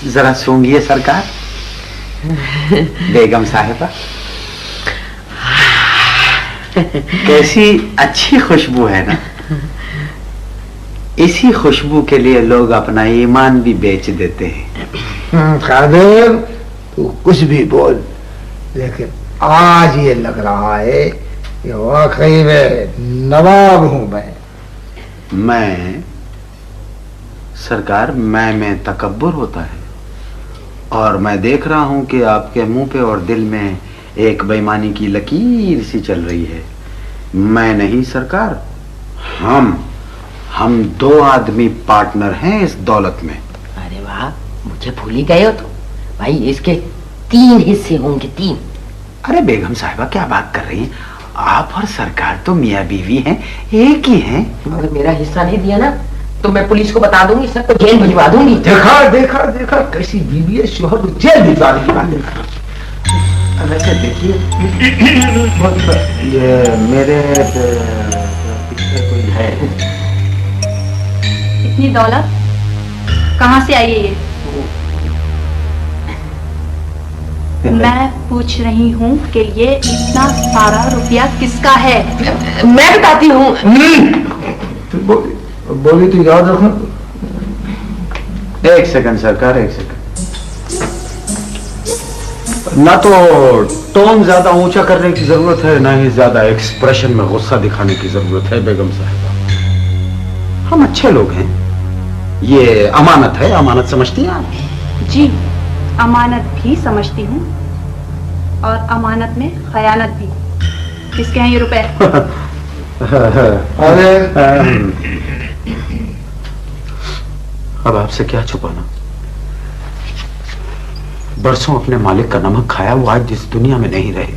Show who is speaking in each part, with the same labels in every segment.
Speaker 1: जरा सूंघिए सरकार। बेगम साहिबा, कैसी अच्छी खुशबू है ना। इसी खुशबू के लिए लोग अपना ईमान भी बेच देते हैं।
Speaker 2: खादिम, तू कुछ भी बोल, लेकिन आज ये लग रहा है कि वाकई में नवाब हूं मैं।
Speaker 1: सरकार, मैं में तकब्बुर होता है, और मैं देख रहा हूं कि आपके मुंह पे और दिल में एक बेईमानी की लकीर सी चल रही है। मैं नहीं सरकार, हम दो आदमी पार्टनर हैं इस दौलत में।
Speaker 3: अरे वाह, मुझे भूल ही गए हो तो। भाई इसके 3 हिस्से होंगे, 3।
Speaker 1: अरे बेगम साहिबा, क्या बात कर रही हैं आप? और सरकार तो मियाँ बीवी हैं, एक ही हैं।
Speaker 3: अगर मेरा हिस्सा नहीं दिया ना तो मैं पुलिस को बता दूंगी, सबको जेल भिजवा दूंगी।
Speaker 2: देखा देखा देखा कैसी बीवी है, शोहर को जेल भिजवाने की बात।
Speaker 1: वैसे देखिए, ये मेरे पीछे कोई है।
Speaker 4: इतनी दौलत कहाँ से आई है ये? मैं पूछ रही हूँ कि ये इतना सारा रुपया किसका है?
Speaker 3: मैं बताती हूँ।
Speaker 2: बोली तो याद रखना।
Speaker 1: 1 सेकंड सरकार, 1 सेकंड। ना तो टोन ज्यादा ऊंचा करने की जरूरत है, ना ही ज्यादा एक्सप्रेशन में गुस्सा दिखाने की जरूरत है। बेगम साहिबा, हम अच्छे लोग हैं, ये अमानत है। अमानत समझती हैं आप?
Speaker 4: जी, अमानत भी समझती हूँ, और अमानत में खयानत भी। किसके हैं ये रुपए?
Speaker 2: अरे
Speaker 1: अब आपसे क्या छुपाना। बरसों अपने मालिक का नमक खाया, वो आज इस दुनिया में नहीं रहे।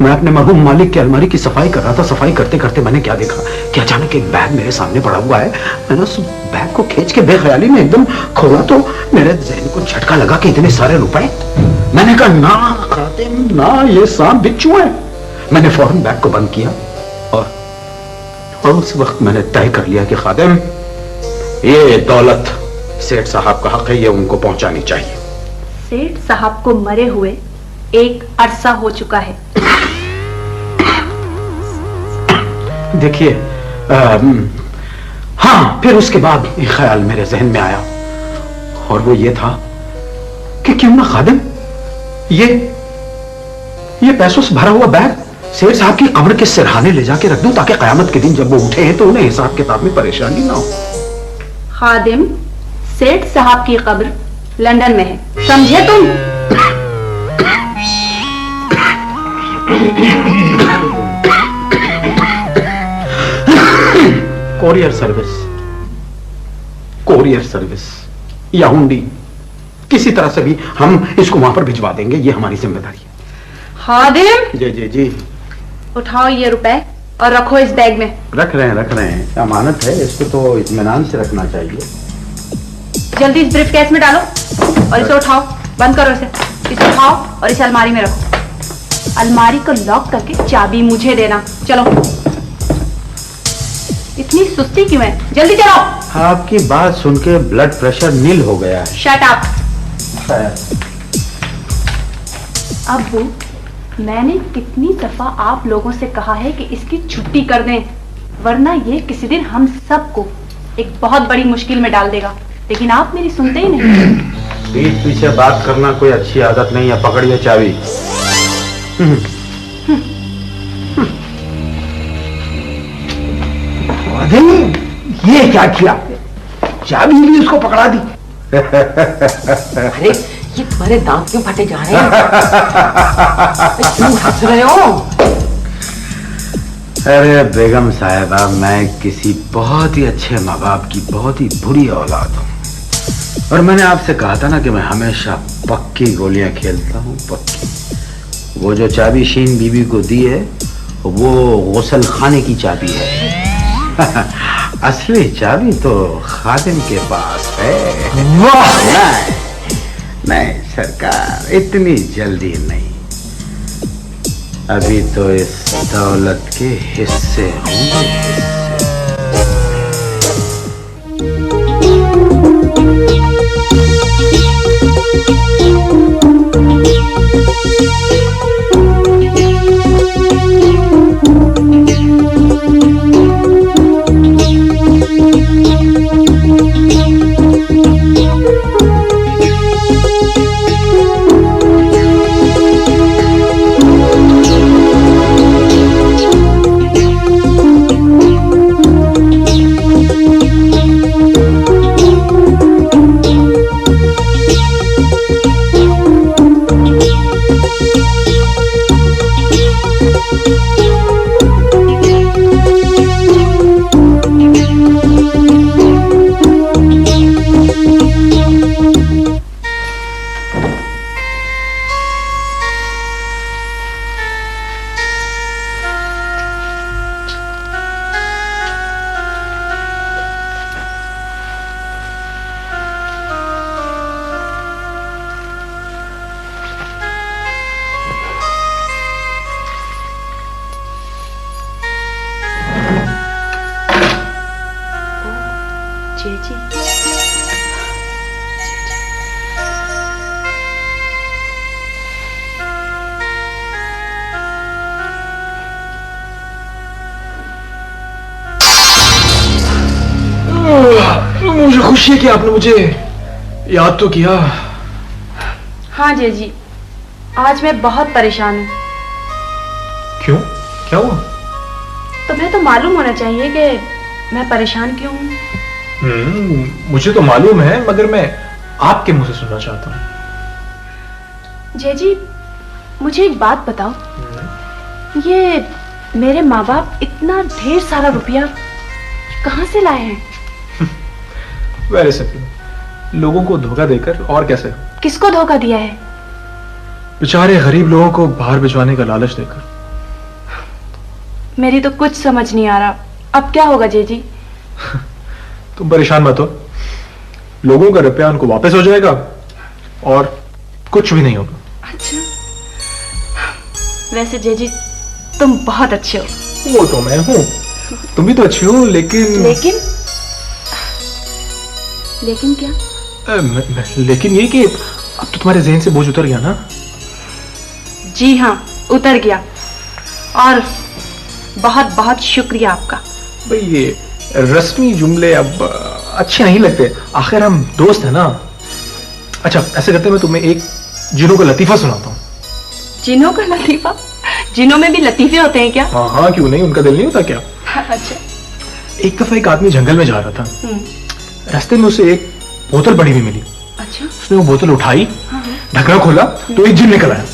Speaker 1: मैं अपने मरहूम मालिक की अलमारी की सफाई कर रहा था। सफाई करते करते मैंने क्या देखा कि अचानक एक बैग मेरे सामने पड़ा हुआ है। मैंने उस बैग को खींच के बेख्याली में एकदम खोला तो मेरे जहन को झटका लगा कि इतने सारे रुपए। मैंने कहा ना खातिम ना, ये सांप बिच्छू है। मैंने फौरन बैग को बंद किया, और उस वक्त मैंने तय कर लिया कि खादिम, ये दौलत सेठ साहब का हक है, ये उनको पहुंचानी चाहिए।
Speaker 4: सेठ साहब को मरे हुए एक अरसा हो चुका है।
Speaker 1: देखिए, हाँ, फिर उसके बाद एक ख्याल मेरे जहन में आया, और वो ये था कि क्यों ना खादिम ये पैसों से भरा हुआ बैग सेठ साहब की कब्र के सिरहाने ले जाके रख दूं, ताकि कयामत के दिन जब वो उठे हैं तो उन्हें हिसाब किताब में परेशानी ना हो।
Speaker 4: खादिम, सेठ साहब की कब्र लंदन में है, समझे तुम? कोरियर सर्विस या हुंडी, किसी तरह से भी हम इसको वहां पर भिजवा देंगे, ये हमारी जिम्मेदारी है। खादिम,
Speaker 1: जी जी जी।
Speaker 4: उठाओ ये रुपए और रखो इस बैग में।
Speaker 1: रख रहे हैं, अमानत है, इसको तो इत्मीनान से रखना चाहिए।
Speaker 4: जल्दी इस ब्रीफकेस में डालो और इसे उठाओ, बंद करो इसे उठाओ और इसे अलमारी में रखो। अलमारी को लॉक करके चाबी मुझे देना। चलो, इतनी सुस्ती क्यों है? जल्दी चलो।
Speaker 1: आपकी बात सुन के ब्लड प्रेशर नील हो गया है।
Speaker 4: Shut up. अब्बू, मैंने कितनी दफा आप लोगों से कहा है कि इसकी छुट्टी कर दें, वरना ये किसी दिन हम सबको एक बहुत बड़ी मुश्किल में डाल देगा, लेकिन आप मेरी सुनते ही नहीं।
Speaker 1: पीठ पीछे बात करना कोई अच्छी आदत नहीं है। पकड़िए चाबी।
Speaker 2: ये क्या किया? चाबी भी उसको पकड़ा दी।
Speaker 3: अरे ये तुम्हारे दांत क्यों फटे जा रहे हैं? क्यों हंस रहे हो?
Speaker 1: अरे बेगम साहिबा, मैं किसी बहुत ही अच्छे माँ बाप की बहुत ही बुरी औलाद हूँ, और मैंने आपसे कहा था ना कि मैं हमेशा पक्की गोलियां खेलता हूँ, पक्की। वो जो चाबी शीन बीबी को दी है वो गुसल खाने की चाबी है। असली चाबी तो खादिम के पास है।
Speaker 2: वाह!
Speaker 1: नहीं सरकार, इतनी जल्दी नहीं। अभी तो इस दौलत के हिस्से होंगे।
Speaker 4: जी
Speaker 5: मुझे खुशी है कि आपने मुझे याद तो किया।
Speaker 4: हाँ जी, आज मैं बहुत परेशान हूँ।
Speaker 5: क्यों, क्या हुआ?
Speaker 4: तुम्हें तो मालूम होना चाहिए कि मैं परेशान क्यों हूँ।
Speaker 5: मुझे तो मालूम है, मगर मैं आपके मुंह से सुनना चाहता हूँ।
Speaker 4: जी, मुझे एक बात बताओ, ये मेरे माँ बाप इतना ढेर सारा रुपया कहाँ से लाए हैं?
Speaker 5: वेरी सिंपल, लोगों को धोखा देकर। और कैसे?
Speaker 4: किसको धोखा दिया है?
Speaker 5: बेचारे गरीब लोगों को बाहर भिजवाने का लालच देकर।
Speaker 4: मेरी तो कुछ समझ नहीं आ रहा, अब क्या होगा जी?
Speaker 5: तुम परेशान मत हो, लोगों का रुपया उनको वापस हो जाएगा और कुछ भी नहीं होगा।
Speaker 4: अच्छा, वैसे जी तुम बहुत अच्छे हो।
Speaker 5: वो तो मैं हूं, तुम भी तो अच्छी हो, लेकिन
Speaker 4: लेकिन क्या?
Speaker 5: लेकिन ये कि अब तो तुम्हारे ज़हन से बोझ उतर गया ना?
Speaker 4: जी हाँ, उतर गया, और बहुत बहुत शुक्रिया आपका।
Speaker 5: भाई ये रस्मी जुमले अब अच्छे नहीं लगते, आखिर हम दोस्त हैं ना। अच्छा ऐसे करते, मैं तुम्हें एक जिनों का लतीफा सुनाता हूँ।
Speaker 4: जिनों का लतीफा? जिनों में भी लतीफे होते हैं क्या?
Speaker 5: हाँ, क्यों नहीं, उनका दिल नहीं होता क्या?
Speaker 4: अच्छा।
Speaker 5: एक दफा एक आदमी जंगल में जा रहा था, रास्ते में उसे एक बोतल पड़ी हुई मिली।
Speaker 4: अच्छा।
Speaker 5: उसने वो बोतल उठाई, ढक्कन खोला तो एक जिन निकल आया,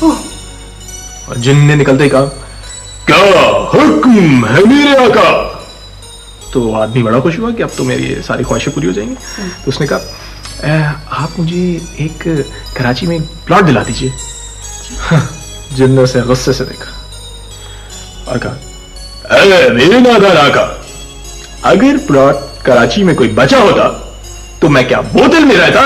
Speaker 5: और जिन ने निकलते ही कहा, क्या हुक्म है मेरे आका? तो आदमी बड़ा खुश हुआ कि अब तो मेरी ये सारी ख्वाहिशें पूरी हो जाएंगी। तो उसने कहा, आप मुझे एक कराची में प्लॉट दिला दीजिए। जिन ने उसे गुस्से से देखा और कहा, अरे मेरे नादान आका, अगर प्लॉट कराची में कोई बचा होता तो मैं क्या बोतल में रहता?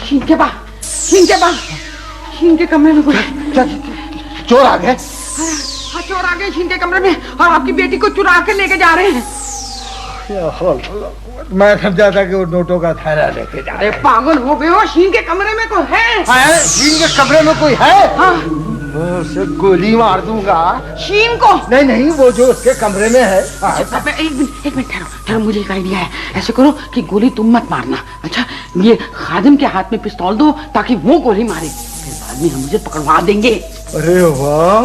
Speaker 3: शीन के कमरे में कोई
Speaker 2: चोर आ गए?
Speaker 3: हाँ, चोर आ गए शीन के कमरे में, और आपकी बेटी को चुरा के लेके जा रहे हैं।
Speaker 2: मैं समझा था कि वो नोटों का थैला लेके जा रहे।
Speaker 3: पागल हो गए हो, शीन के कमरे में कोई है?
Speaker 2: शीन के कमरे में कोई है?
Speaker 3: हाँ।
Speaker 2: मैं उसे गोली मार दूंगा।
Speaker 3: शीन को?
Speaker 2: नहीं, वो जो उसके कमरे में है।
Speaker 3: एक मिनट ठहरो, मुझे एक आइडिया है। ऐसे करो कि गोली तुम मत मारना, अच्छा? ये खादिम के हाथ में पिस्तौल दो ताकि वो गोली मारे, फिर बाद में हम मुझे पकड़वा देंगे।
Speaker 2: अरे वाह,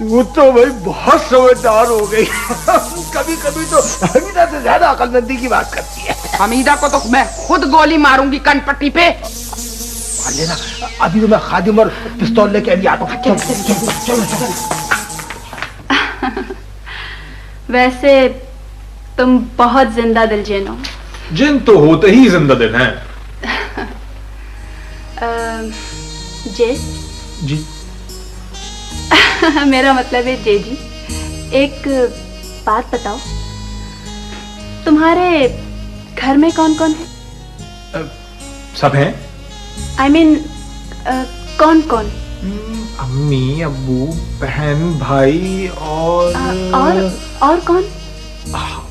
Speaker 2: वो तो भाई बहुत समझदार हो गई। कभी कभी तो हमीदा से ज्यादा अकलमंदी की बात करती है।
Speaker 3: हमीदा को तो मैं खुद गोली मारूंगी कनपट्टी पे।
Speaker 2: मार लेना, अभी तो मैं खादिम और पिस्तौल लेके अभी आता हूँ। चलो।
Speaker 4: वैसे तुम बहुत जिंदा दिल जिन हो।
Speaker 5: जिन तो होते ही जिंदा दिल हैं।
Speaker 4: जे
Speaker 5: जी।
Speaker 4: मेरा मतलब है जेजी, एक बात बताओ, तुम्हारे घर में कौन कौन है?
Speaker 5: सब हैं।
Speaker 4: I mean, कौन कौन?
Speaker 5: अम्मी, अब्बू, बहन, भाई
Speaker 4: और कौन?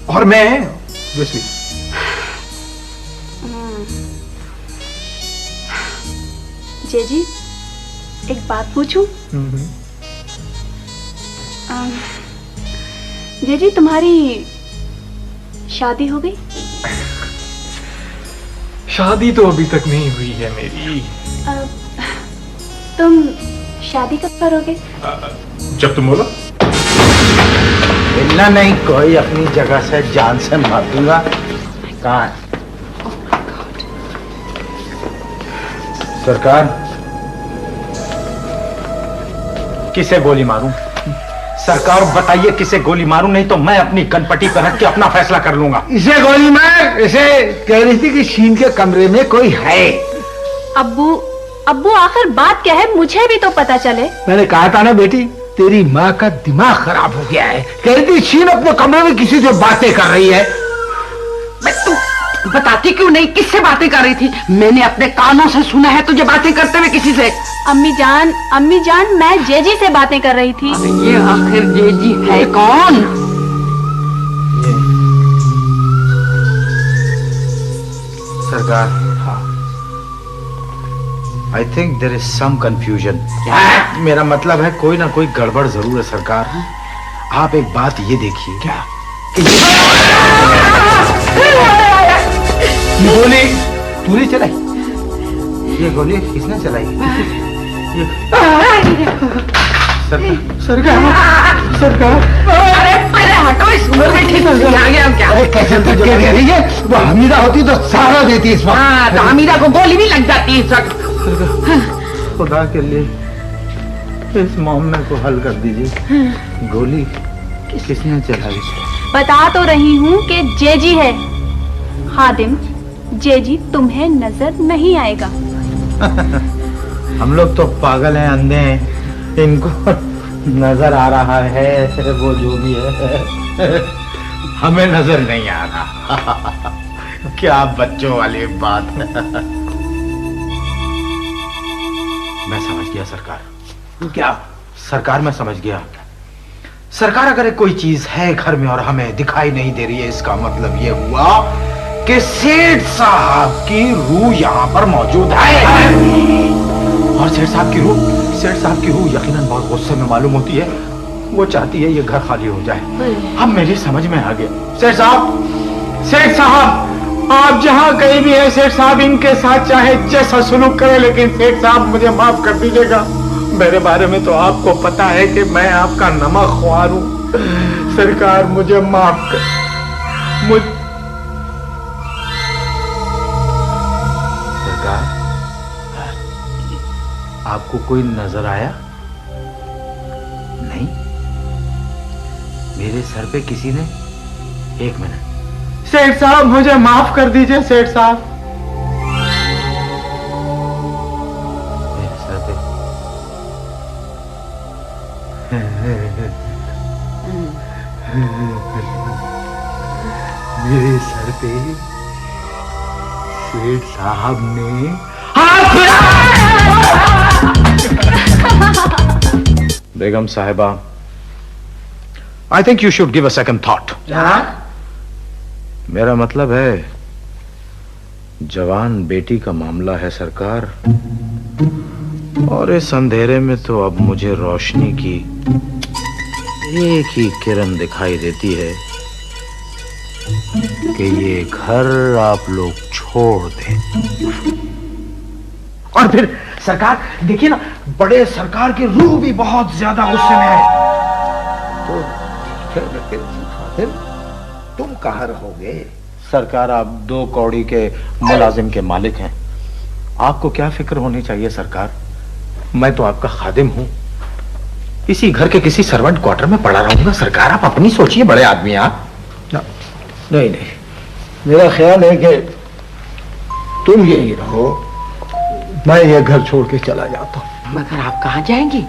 Speaker 5: और मैं obviously।
Speaker 4: जेजी, एक बात पूछूं? जेजी, तुम्हारी शादी हो गई?
Speaker 5: शादी तो अभी तक नहीं हुई है मेरी।
Speaker 4: तुम शादी कब करोगे?
Speaker 5: जब तुम बोलो।
Speaker 2: मिलना नहीं, कोई अपनी जगह से जान से मार दूंगा। कहाँ है? सरकार,
Speaker 1: किसे गोली मारूं? सरकार बताइए किसे गोली मारूं, नहीं तो मैं अपनी कनपट्टी पर रख के अपना फैसला कर लूंगा।
Speaker 2: इसे गोली मार। इसे कह रही थी कि शीन के कमरे में कोई है।
Speaker 4: अब्बू, अब्बू आखिर बात क्या है, मुझे भी तो पता चले।
Speaker 2: मैंने कहा था ना बेटी, तेरी माँ का दिमाग खराब हो गया है। कह रही थी शीन अपने कमरे में किसी से बातें कर रही है।
Speaker 3: तू बताती क्यों नहीं, किससे बातें कर रही थी? मैंने अपने कानों से सुना है तुझे बातें करते हुए किसी से।
Speaker 4: अम्मी जान, मैं जेजी से बातें कर रही थी।
Speaker 3: अरे ये आखिर जेजी है कौन?
Speaker 1: सरकार, I think there is some confusion. मेरा मतलब है कोई ना कोई गड़बड़ जरूर है सरकार। आप एक बात ये देखिए। क्या?
Speaker 2: ये गोली तूने चलाई? ये गोली किसने चलाई? सरकार,
Speaker 3: अरे पहले हटो, इस उम्र में ठीक हो गया क्या?
Speaker 2: अरे कैसे धक्के दे रही है? वो हमीदा होती तो सारा देती इस वक्त।
Speaker 3: हाँ, तो हमीदा को गोली भी लग जाती है।
Speaker 2: खुदा के लिए इस मामले को हल कर दीजिए। गोली किसने चलाई?
Speaker 4: बता तो रही हूँ कि जेजी है। खादिम, जेजी तुम्हें नजर नहीं आएगा।
Speaker 2: हम लोग तो पागल हैं, अंधे हैं, इनको नजर आ रहा है वो जो भी है। हमें नजर नहीं आ रहा। क्या बच्चों वाली बात है।
Speaker 1: मैं समझ गया सरकार। क्या? सरकार मैं समझ गया। सरकार, अगर कोई चीज है घर में और हमें दिखाई नहीं दे रही है, इसका मतलब ये हुआ कि सेठ साहब की रूह यहाँ पर मौजूद है। और सेठ साहब की रूह यकीनन बहुत गुस्से में मालूम होती है। वो चाहती है ये घर खाली हो जाए। अब मेरी समझ में आ गया। सेठ साहब, आप जहाँ कहीं भी है सेठ साहब, इनके साथ चाहे जैसा सुलूक करें, लेकिन सेठ साहब मुझे माफ कर दीजिएगा। मेरे बारे में तो आपको पता है कि मैं आपका नमक ख्वार हूँ। सरकार मुझे माफ कर। सरकार, आपको कोई नजर आया? नहीं? मेरे सर पे किसी ने? एक मिनट।
Speaker 5: सेठ साहब मुझे माफ कर दीजिए सेठ साहब।
Speaker 1: मेरे सर पे
Speaker 2: मेरे सर पे सेठ साहब ने
Speaker 1: बेगम साहिबा, I think you should give a second thought. मेरा मतलब है जवान बेटी का मामला है सरकार, और इस अंधेरे में तो अब मुझे रोशनी की एक ही किरण दिखाई देती है कि ये घर आप लोग छोड़ दें। और फिर सरकार देखिए ना, बड़े सरकार की रूह भी बहुत ज्यादा गुस्से में है।
Speaker 2: तो फिर तुम कहाँ रहोगे?
Speaker 1: सरकार, आप 2 कौड़ी के मुलाजिम के मालिक हैं। आपको क्या फिक्र होनी चाहिए सरकार। मैं तो आपका खादिम हूं। इसी घर के किसी सर्वेंट क्वार्टर में पड़ा रहूंगा सरकार। आप अपनी सोचिए, बड़े आदमी आप।
Speaker 2: नहीं, मेरा ख्याल है कि तुम यही रहो, मैं ये घर छोड़ के चला जाता हूँ।
Speaker 3: मगर आप कहाँ जाएंगी?